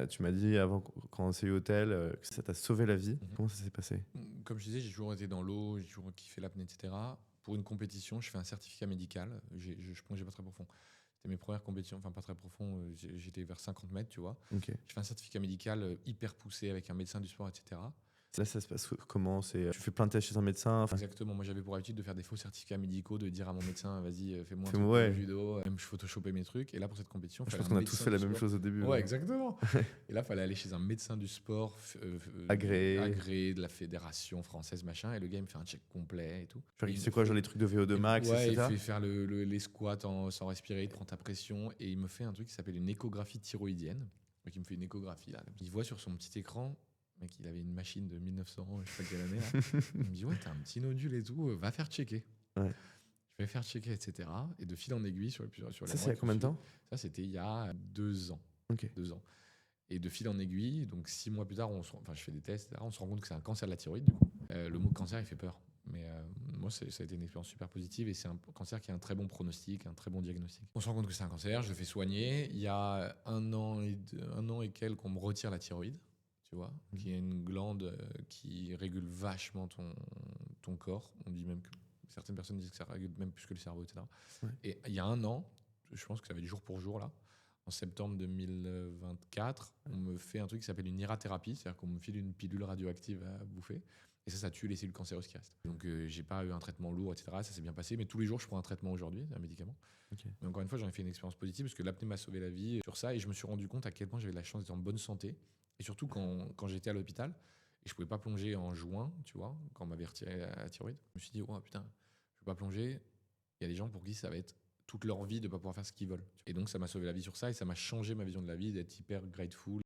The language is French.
Tu m'as dit avant quand on s'est eu au hôtel que ça t'a sauvé la vie. Comment ça s'est passé? Comme je disais, j'ai toujours été dans l'eau, j'ai toujours kiffé l'apnée, etc. Pour une compétition, je fais un certificat médical. Je plongeais pas très profond. C'était mes premières compétitions, enfin pas très profond. J'étais vers 50 mètres, tu vois. Ok. Je fais un certificat médical hyper poussé avec un médecin du sport, etc. Là, ça se passe comment? Tu fais plein de tests chez un médecin? Enfin, Exactement. Moi, j'avais pour habitude de faire des faux certificats médicaux, de dire à mon médecin, vas-y, fais-moi un truc fais-moi, pour le ouais. judo. Même je photoshopais mes trucs. Et là, pour cette compétition, il Je fallait pense un qu'on a tous médecin fait la du même sport. chose au début. Ouais, exactement. Et là, il fallait aller chez un médecin du sport Agréé. agréé de la fédération française, machin. Et le gars, il me fait un check complet et tout. Genre, Il c'est me quoi, fait- genre les trucs de VO2 max, Ouais, il etc. fait faire les squats sans respirer, il te prend ta pression. Et il me fait un truc qui s'appelle une échographie thyroïdienne. Donc, il me fait une échographie, là. Il voit sur son petit écran, mec, il avait une machine de 1900, je sais pas quelle année, là. Il me dit, ouais, t'as un petit nodule et tout, va faire checker. Ouais. Je vais faire checker, etc. Et de fil en aiguille, sur les Ça, mois c'est il y a qui ont combien de suivi, temps? ça, c'était il y a 2 ans. Ok. 2 ans. Et de fil en aiguille, donc 6 mois plus tard, je fais des tests, etc. On se rend compte que c'est un cancer de la thyroïde, du coup. Le mot cancer, il fait peur. Mais moi, ça a été une expérience super positive et c'est un cancer qui a un très bon pronostic, un très bon diagnostic. On se rend compte que c'est un cancer, je le fais soigner. Il y a un an et quelques, on me retire la thyroïde, tu vois, qui est une glande qui régule vachement ton corps. On dit même que certaines personnes disent que ça régule même plus que le cerveau, etc. Ouais. Et il y a un an, je pense que ça va du jour pour jour là. En septembre 2024, on me fait un truc qui s'appelle une irathérapie, c'est-à-dire qu'on me file une pilule radioactive à bouffer. Et ça tue les cellules cancéreuses qui restent. Donc, j'ai pas eu un traitement lourd, etc. Ça s'est bien passé. Mais tous les jours, je prends un traitement aujourd'hui, un médicament. Ok. Mais encore une fois, j'en ai fait une expérience positive parce que l'apnée m'a sauvé la vie sur ça. Et je me suis rendu compte à quel point j'avais la chance d'être en bonne santé. Et surtout quand j'étais à l'hôpital et je pouvais pas plonger en juin, tu vois, quand on m'avait retiré la thyroïde. Je me suis dit, oh putain, je peux pas plonger. Il y a des gens pour qui ça va être toute leur vie de ne pas pouvoir faire ce qu'ils veulent. Et donc, ça m'a sauvé la vie sur ça et ça m'a changé ma vision de la vie, d'être hyper grateful.